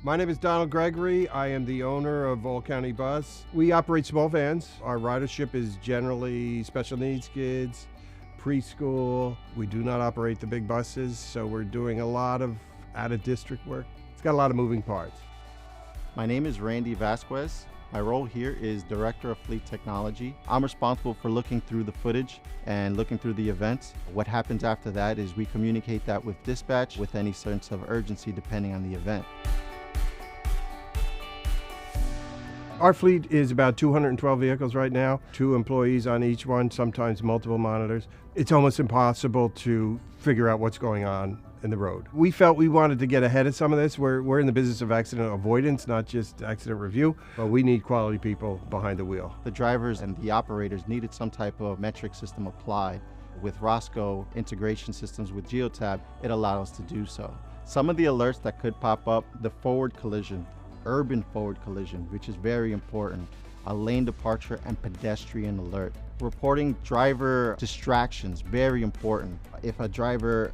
My name is Donald Gregory. I am the owner of All County Bus. We operate small vans. Our ridership is generally special needs kids, preschool. We do not operate the big buses, so we're doing a lot of out-of-district work. It's got a lot of moving parts. My name is Randy Vasquez. My role here is Director of Fleet Technology. I'm responsible for looking through the footage and looking through the events. What happens after that is we communicate that with dispatch with any sense of urgency depending on the event. Our fleet is about 212 vehicles right now, 2 employees on each one, sometimes multiple monitors. It's almost impossible to figure out what's going on in the road. We felt we wanted to get ahead of some of this. We're in the business of accident avoidance, not just accident review, but we need quality people behind the wheel. The drivers and the operators needed some type of metric system applied. With Roscoe integration systems with Geotab, it allowed us to do so. Some of the alerts that could pop up, the forward collision, urban forward collision, which is very important, a lane departure and pedestrian alert. Reporting driver distractions, very important. If a driver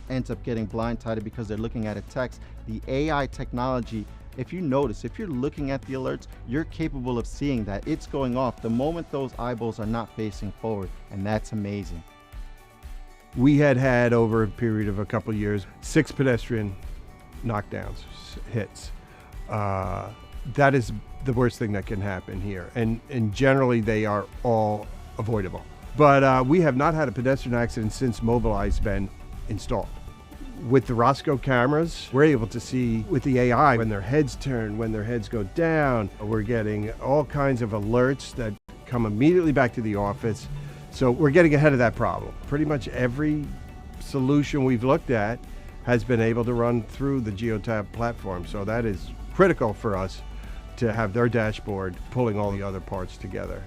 ends up getting blindsided because they're looking at a text, the AI technology, if you notice, if you're looking at the alerts, you're capable of seeing that it's going off the moment those eyeballs are not facing forward, and that's amazing. We had over a period of a couple of years, 6 pedestrian knockdowns, hits. That is the worst thing that can happen here, and generally they are all avoidable. But we have not had a pedestrian accident since Mobileye's been installed. With the Roscoe cameras, we're able to see with the AI when their heads turn, when their heads go down. We're getting all kinds of alerts that come immediately back to the office. So we're getting ahead of that problem. Pretty much every solution we've looked at has been able to run through the Geotab platform. So that is critical for us to have their dashboard pulling all the other parts together.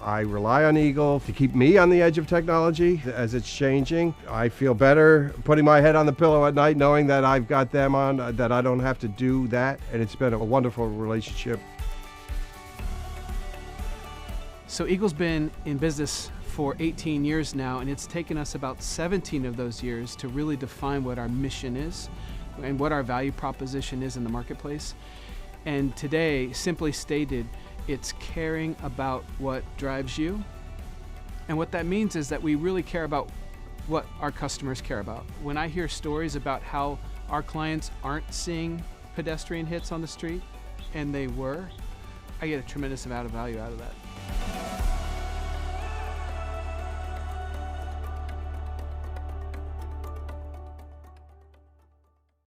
I rely on Eagle to keep me on the edge of technology as it's changing. I feel better putting my head on the pillow at night knowing that I've got them on, that I don't have to do that, and it's been a wonderful relationship. So Eagle's been in business for 18 years now, and it's taken us about 17 of those years to really define what our mission is and what our value proposition is in the marketplace. And today, simply stated, it's caring about what drives you. And what that means is that we really care about what our customers care about. When I hear stories about how our clients aren't seeing pedestrian hits on the street, and they were, I get a tremendous amount of value out of that.